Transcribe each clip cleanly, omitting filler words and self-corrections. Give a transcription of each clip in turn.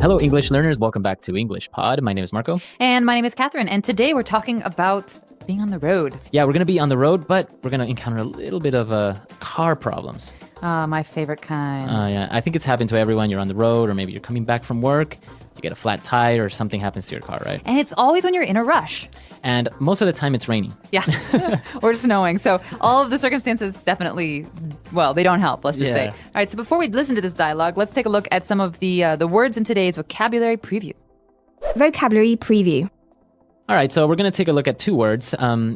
Hello, English learners. Welcome back to English Pod. My name is Marco. And my name is Catherine. And today we're talking about being on the road. Yeah, we're going to be on the road, but we're going to encounter a little bit of car problems. My favorite kind. Yeah, I think it's happened to everyone. You're on the road, or maybe you're coming back from work. You get a flat tire, or something happens to your car, right? And it's always when you're in a rush. And most of the time, it's raining. Yeah, or snowing. So all of the circumstances definitely, well, they don't help, let's just say. All right, so before we listen to this dialogue, let's take a look at some of the words in today's vocabulary preview. Vocabulary preview. All right, so we're going to take a look at two words.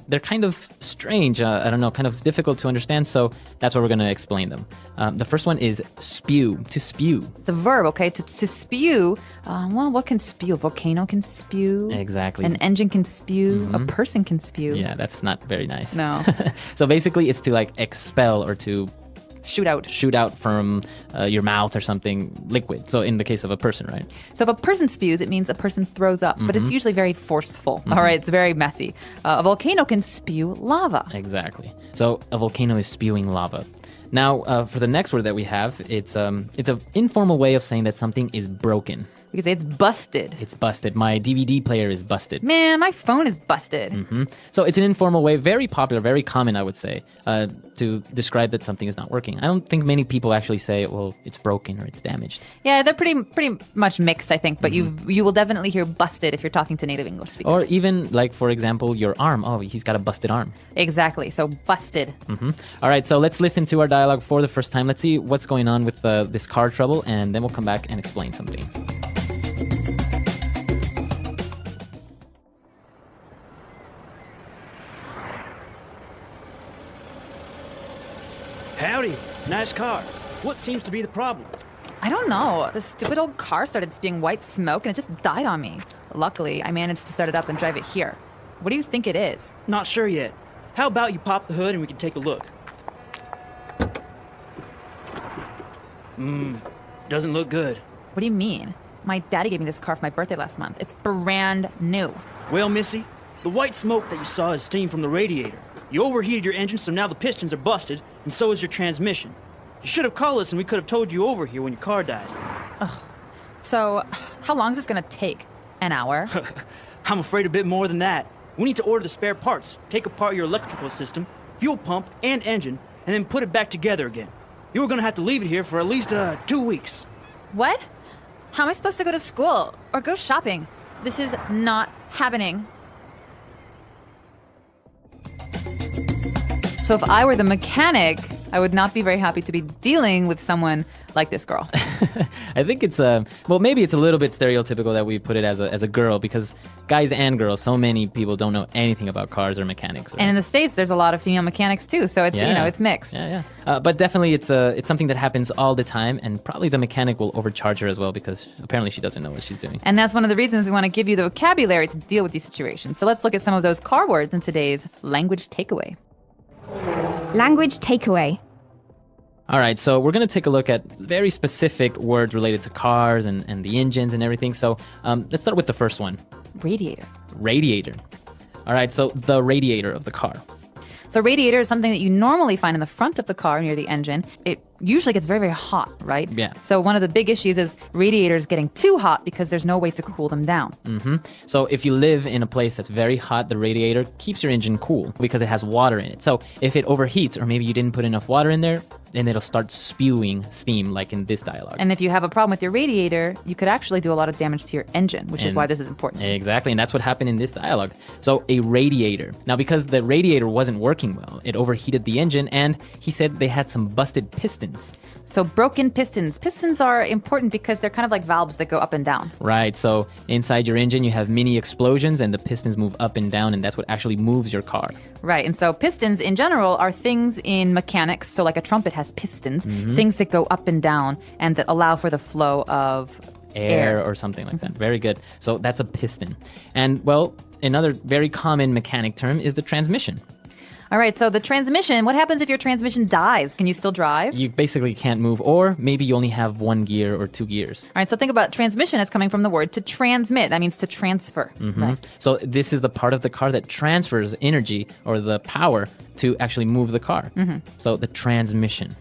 They're kind of strange, I don't know, kind of difficult to understand, so that's why we're going to explain them. The first one is spew, to spew. It's a verb, okay? To spew, well, what can spew? A volcano can spew. Exactly. An engine can spew. A person can spew. Yeah, that's not very nice. No. So basically, it's to like expel or to shoot out from your mouth or something liquid. So in the case of a person, right? So if a person spews, it means a person throws up, but it's usually very forceful. All right, it's very messy. A volcano can spew lava. Exactly. So a volcano is spewing lava. Now, for the next word that we have, it's an informal way of saying that something is broken. We could say it's busted. It's busted. My DVD player is busted. Man, my phone is busted. So it's an informal way, very popular, very common, I would say, to describe that something is not working. I don't think many people actually say, well, it's broken or it's damaged. Yeah, they're pretty much mixed, I think. But you will definitely hear busted if you're talking to native English speakers. Or even, like, for example, your arm. Oh, he's got a busted arm. Exactly. So busted. All right, so let's listen to our dialogue for the first time. Let's see what's going on with this car trouble, and then we'll come back and explain some things. Howdy. Nice car. What seems to be the problem? I don't know. The stupid old car started spewing white smoke and it just died on me. Luckily, I managed to start it up and drive it here. What do you think it is? Not sure yet. How about you pop the hood and we can take a look? Doesn't look good. What do you mean? My daddy gave me this car for my birthday last month. It's brand new. Well, Missy, the white smoke that you saw is steam from the radiator. You overheated your engine, so now the pistons are busted, and so is your transmission. You should have called us and we could have towed you over here when your car died. So, how long is this gonna take? An hour? I'm afraid a bit more than that. We need to order the spare parts, take apart your electrical system, fuel pump, and engine, and then put it back together again. You were gonna have to leave it here for at least 2 weeks. What? How am I supposed to go to school or go shopping? This is not happening. So if I were the mechanic, I would not be very happy to be dealing with someone like this girl. I think it's well, maybe it's a little bit stereotypical that we put it as a girl, because guys and girls, so many people don't know anything about cars or mechanics. Right? And in the States, there's a lot of female mechanics too, so it's it's mixed. Yeah. But definitely, it's something that happens all the time, and probably the mechanic will overcharge her as well, because apparently she doesn't know what she's doing. And that's one of the reasons we want to give you the vocabulary to deal with these situations. So let's look at some of those car words in today's language takeaway. Language takeaway. All right, so we're going to take a look at very specific words related to cars and the engines and everything. So let's start with the first one. Radiator. Radiator. All right, so the radiator of the car. So radiator is something that you normally find in the front of the car near the engine. It usually gets very, very hot, right? Yeah. So one of the big issues is radiators getting too hot because there's no way to cool them down. So if you live in a place that's very hot, the radiator keeps your engine cool because it has water in it. So if it overheats, or maybe you didn't put enough water in there, then it'll start spewing steam, like in this dialogue. And if you have a problem with your radiator, you could actually do a lot of damage to your engine, which is why this is important. Exactly, and that's what happened in this dialogue. So a radiator. Now, because the radiator wasn't working well, it overheated the engine, and he said they had some busted pistons. So broken pistons. Pistons are important because they're kind of like valves that go up and down. Right, so inside your engine, you have mini explosions, and the pistons move up and down, and that's what actually moves your car. Right, and so pistons in general are things in mechanics. So like a trumpet has pistons, things that go up and down and that allow for the flow of air or something like that. Very good. So that's a piston. And, well, another very common mechanic term is the transmission. All right, so the transmission, what happens if your transmission dies? Can you still drive? You basically can't move, or maybe you only have one gear or two gears. All right, so think about transmission as coming from the word to transmit. That means to transfer. Right? So this is the part of the car that transfers energy or the power to actually move the car. So the transmission.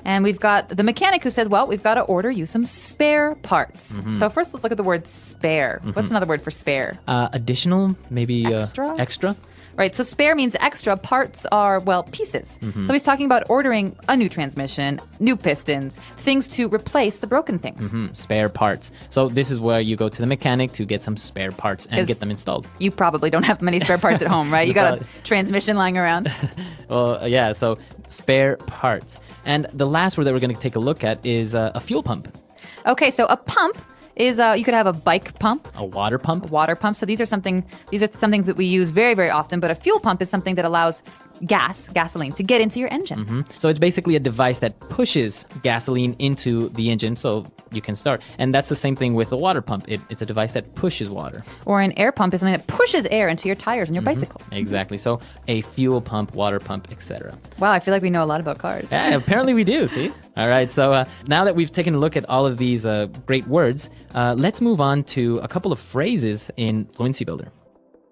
And we've got the mechanic who says, well, we've got to order you some spare parts. So first, let's look at the word spare. What's another word for spare? Additional, maybe Extra? Extra. Right, so spare means extra. Parts are, well, pieces. So he's talking about ordering a new transmission, new pistons, things to replace the broken things. Spare parts. So this is where you go to the mechanic to get some spare parts and get them installed. You probably don't have many spare parts at home, right? You got a transmission lying around. Well, yeah, so spare parts. And the last word that we're going to take a look at is a fuel pump. Okay, so a pump is you could have a bike pump, A water pump. water pump. So these are some things that we use very, very often. But a fuel pump is something that allows gasoline, to get into your engine. So it's basically a device that pushes gasoline into the engine so you can start. And that's the same thing with a water pump. It's a device that pushes water. Or an air pump is something that pushes air into your tires on your bicycle. Exactly. So a fuel pump, water pump, etc. Wow, I feel like we know a lot about cars. Yeah, apparently we do, see? All right, so now that we've taken a look at all of these great words, let's move on to a couple of phrases in Fluency Builder.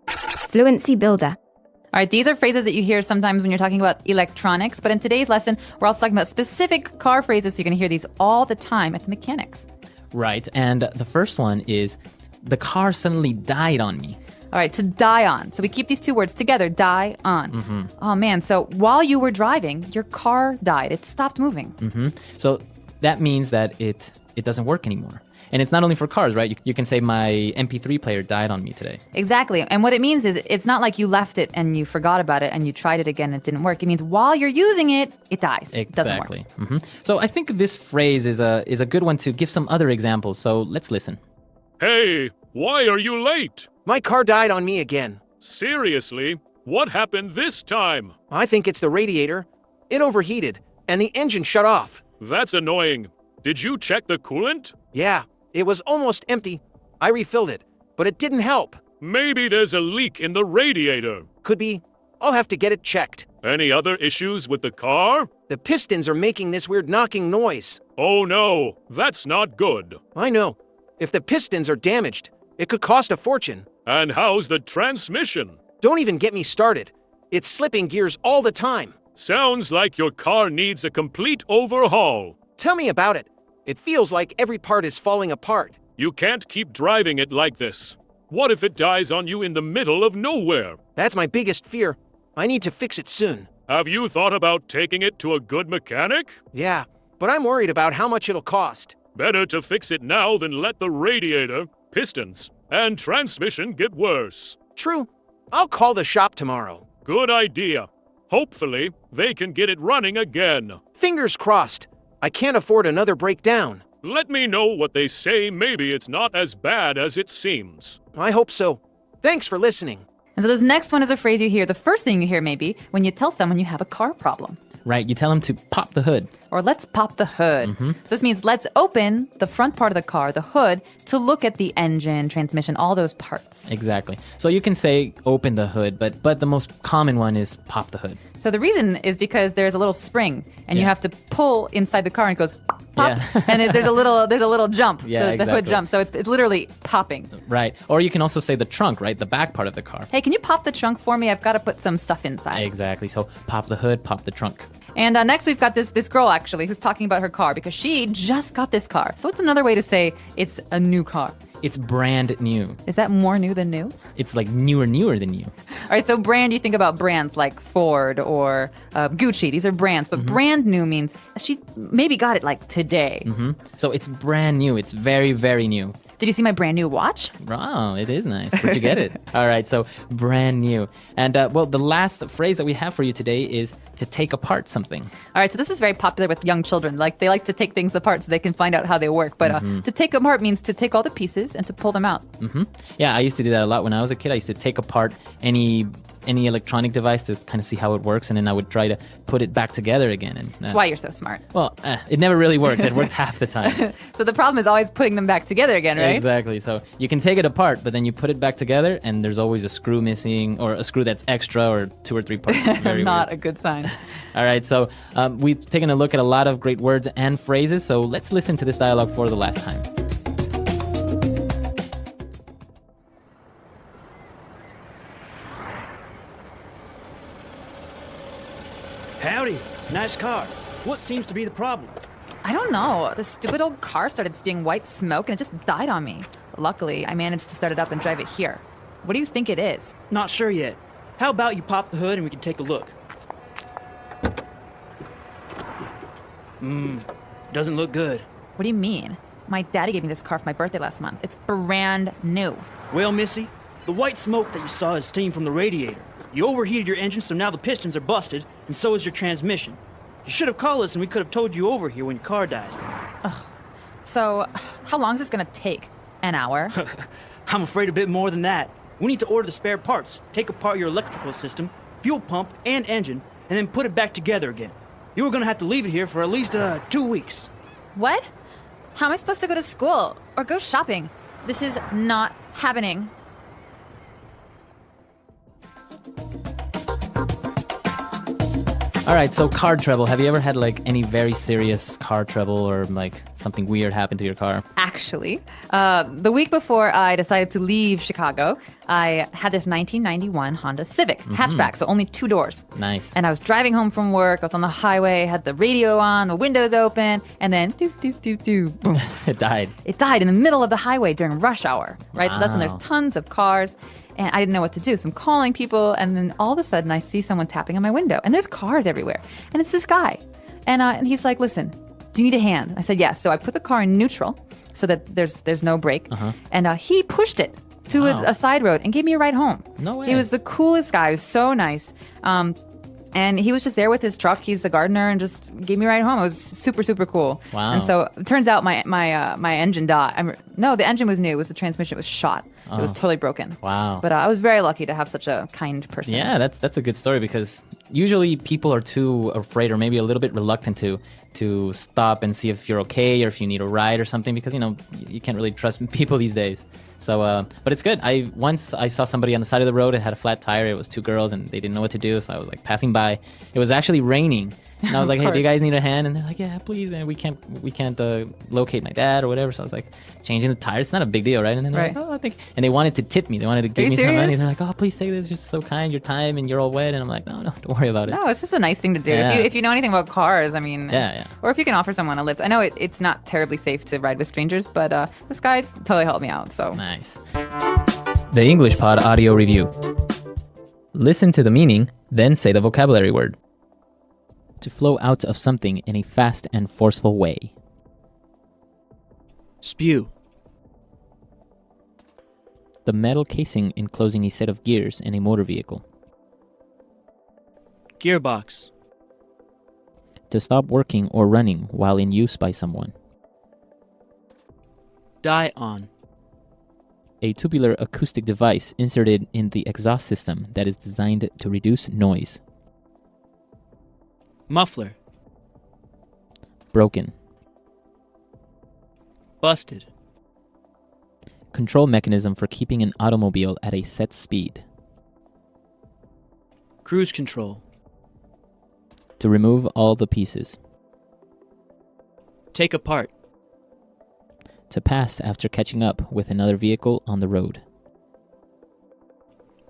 Fluency Builder. All right, these are phrases that you hear sometimes when you're talking about electronics, but in today's lesson, we're also talking about specific car phrases, so you're going to hear these all the time at the mechanics. Right, and the first one is, the car suddenly died on me. All right, to die on. So we keep these two words together, die on. Oh man, so while you were driving, your car died. It stopped moving. So that means that it doesn't work anymore. And it's not only for cars, right? You can say my MP3 player died on me today. Exactly. And what it means is it's not like you left it and you forgot about it and you tried it again and it didn't work. It means while you're using it, it dies. It doesn't work. Exactly. So I think this phrase is a good one to give some other examples. So let's listen. Hey, why are you late? My car died on me again. Seriously? What happened this time? I think it's the radiator. It overheated, and the engine shut off. That's annoying. Did you check the coolant? Yeah, it was almost empty. I refilled it, but it didn't help. Maybe there's a leak in the radiator. Could be. I'll have to get it checked. Any other issues with the car? The pistons are making this weird knocking noise. Oh no, that's not good. I know. If the pistons are damaged, it could cost a fortune. And how's the transmission? Don't even get me started. It's slipping gears all the time. Sounds like your car needs a complete overhaul. Tell me about it. It feels like every part is falling apart. You can't keep driving it like this. What if it dies on you in the middle of nowhere? That's my biggest fear. I need to fix it soon. Have you thought about taking it to a good mechanic? Yeah, but I'm worried about how much it'll cost. Better to fix it now than let the radiator, pistons, and transmission get worse. True. I'll call the shop tomorrow. Good idea. Hopefully, they can get it running again. Fingers crossed. I can't afford another breakdown. Let me know what they say. Maybe it's not as bad as it seems. I hope so. Thanks for listening. And so this next one is a phrase you hear. The first thing you hear maybe when you tell someone you have a car problem. Right, you tell them to pop the hood. Or let's pop the hood. So this means let's open the front part of the car, the hood, to look at the engine, transmission, all those parts. Exactly. So you can say open the hood, but the most common one is pop the hood. So the reason is because there's a little spring and you Yeah. have to pull inside the car and it goes pop, Yeah. and there's a little jump. Yeah, the hood exactly. jumps. So it's literally popping. Right. Or you can also say the trunk, right? The back part of the car. Hey, can you pop the trunk for me? I've got to put some stuff inside. Exactly. So pop the hood, pop the trunk. And next we've got this girl actually who's talking about her car because she just got this car. So it's another way to say it's a new car. It's brand new. Is that more new than new? It's like newer than you. All right, so brand, you think about brands like Ford or Gucci. These are brands, but brand new means she maybe got it like today. So it's brand new. It's very, very new. Did you see my brand new watch? Wow, it is nice. Where'd you get it? All right, so brand new. And well, the last phrase that we have for you today is to take apart something. All right, so this is very popular with young children. Like they like to take things apart so they can find out how they work. But to take apart means to take all the pieces and to pull them out. Yeah, I used to do that a lot when I was a kid. I used to take apart any electronic device to kind of see how it works, and then I would try to put it back together again. And That's why you're so smart. well, it never really worked. It worked half the time. So the problem is always putting them back together again, right? Exactly. So you can take it apart, but then you put it back together, and there's always a screw missing, or a screw that's extra, or 2 or 3 parts. Very Not weird. a good sign. All right, so we've taken a look at a lot of great words and phrases, so let's listen to this dialogue for the last time. Howdy. Nice car. What seems to be the problem? I don't know. The stupid old car started spewing white smoke and it just died on me. Luckily, I managed to start it up and drive it here. What do you think it is? Not sure yet. How about you pop the hood and we can take a look? Doesn't look good. What do you mean? My daddy gave me this car for my birthday last month. It's brand new. Well, Missy, the white smoke that you saw is steam from the radiator. You overheated your engine, so now the pistons are busted, and so is your transmission. You should have called us and we could have towed you over here when your car died. So, how long is this gonna take? An hour? I'm afraid a bit more than that. We need to order the spare parts, take apart your electrical system, fuel pump, and engine, and then put it back together again. You were gonna have to leave it here for at least 2 weeks. What? How am I supposed to go to school or go shopping? This is not happening. All right, so car trouble. Have you ever had like any very serious car trouble or like something weird happen to your car? Actually, the week before I decided to leave Chicago, I had this 1991 Honda Civic hatchback, so only 2 doors. Nice. And I was driving home from work. I was on the highway, had the radio on, the windows open, and then boom. It died. It died in the middle of the highway during rush hour, right? So that's when there's Wow. tons of cars. And I didn't know what to do. So I'm calling people, and then all of a sudden I see someone tapping on my window. And there's cars everywhere. And it's this guy. And he's like, listen, do you need a hand? I said, yes. So I put the car in neutral so that there's no brake. And he pushed it to Wow. a side road and gave me a ride home. No way. He was the coolest guy. He was so nice. And he was just there with his truck. He's the gardener and just gave me a ride home. It was super, super cool. Wow. And so it turns out my engine died. No, the engine was new. It was the transmission. It was shot. It was totally broken. Wow. But I was very lucky to have such a kind person. Yeah, that's a good story because usually people are too afraid or maybe a little bit reluctant to stop and see if you're okay or if you need a ride or something because you can't really trust people these days. So, but it's good. Once I saw somebody on the side of the road. It had a flat tire. It was 2 girls and they didn't know what to do. So I was like passing by. It was actually raining. And I was like, hey, do you guys need a hand? And they're like, yeah, please, man. We can't locate my dad or whatever. So I was like, changing the tires. It's not a big deal, right? And then they're Right. like, oh, I think. And they wanted to tip me. They wanted to give you me some money. serious? They're like, oh, please take this. You're so kind. Your time and you're all wet. And I'm like, no, don't worry about it. No, it's just a nice thing to do. Yeah. If you know anything about cars, I mean, Yeah. or if you can offer someone a lift. I know it's not terribly safe to ride with strangers, but this guy totally helped me out. So Nice. The English Pod audio review. Listen to the meaning, then say the vocabulary word. To flow out of something in a fast and forceful way. Spew. The metal casing enclosing a set of gears in a motor vehicle. Gearbox. To stop working or running while in use by someone. Die on. A tubular acoustic device inserted in the exhaust system that is designed to reduce noise. Muffler. Broken. Busted. Control mechanism for keeping an automobile at a set speed. Cruise control. To remove all the pieces. Take apart. To pass after catching up with another vehicle on the road.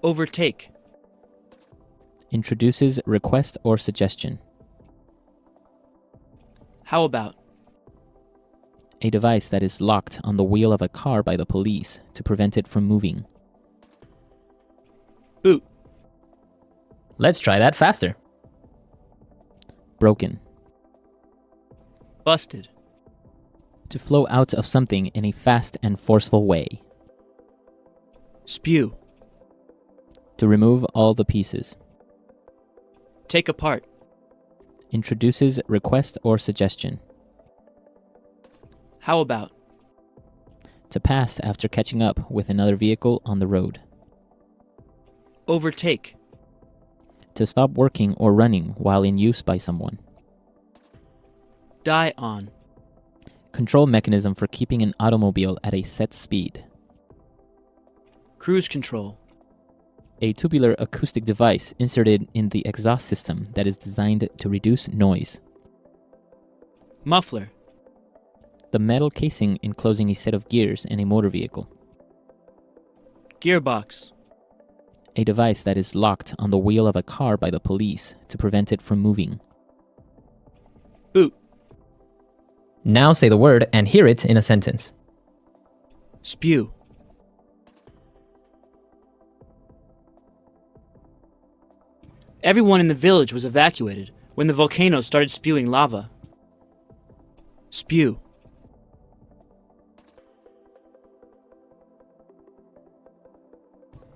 Overtake. Introduces request or suggestion. How about? A device that is locked on the wheel of a car by the police to prevent it from moving. Boot. Let's try that faster. Broken. Busted. To flow out of something in a fast and forceful way. Spew. To remove all the pieces. Take apart. Introduces request or suggestion. How about? To pass after catching up with another vehicle on the road. Overtake. To stop working or running while in use by someone. Die on. Control mechanism for keeping an automobile at a set speed. Cruise control. A tubular acoustic device inserted in the exhaust system that is designed to reduce noise. Muffler. The metal casing enclosing a set of gears in a motor vehicle. Gearbox. A device that is locked on the wheel of a car by the police to prevent it from moving. Now say the word and hear it in a sentence. Spew. Everyone in the village was evacuated when the volcano started spewing lava. Spew.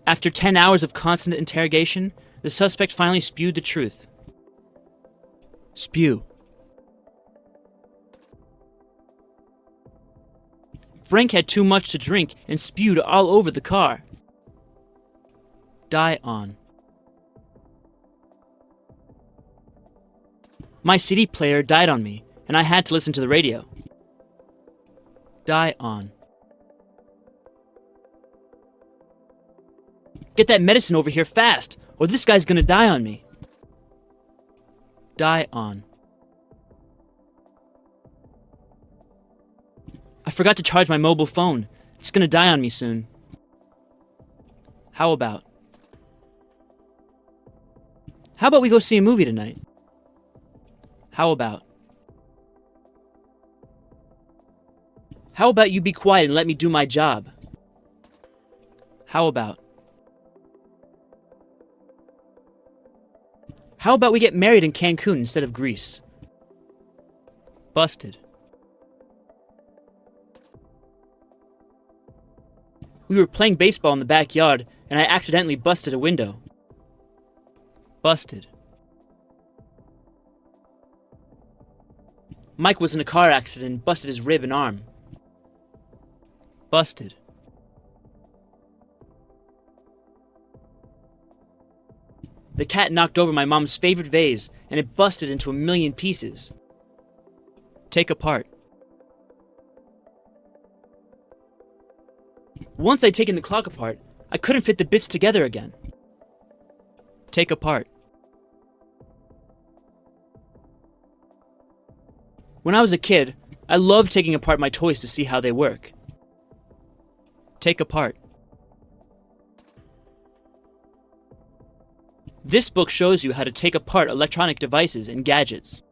After 10 hours of constant interrogation, the suspect finally spewed the truth. Spew. Frank had too much to drink and spewed all over the car. Die on. My CD player died on me, and I had to listen to the radio. Die on. Get that medicine over here fast, or this guy's gonna die on me. Die on. I forgot to charge my mobile phone. It's gonna die on me soon. How about? How about we go see a movie tonight? How about? How about you be quiet and let me do my job? How about? How about we get married in Cancun instead of Greece? Busted. We were playing baseball in the backyard, and I accidentally busted a window. Busted. Mike was in a car accident and busted his rib and arm. Busted. The cat knocked over my mom's favorite vase, and it busted into 1,000,000 pieces. Take apart. Once I'd taken the clock apart, I couldn't fit the bits together again. Take apart. When I was a kid, I loved taking apart my toys to see how they work. Take apart. This book shows you how to take apart electronic devices and gadgets.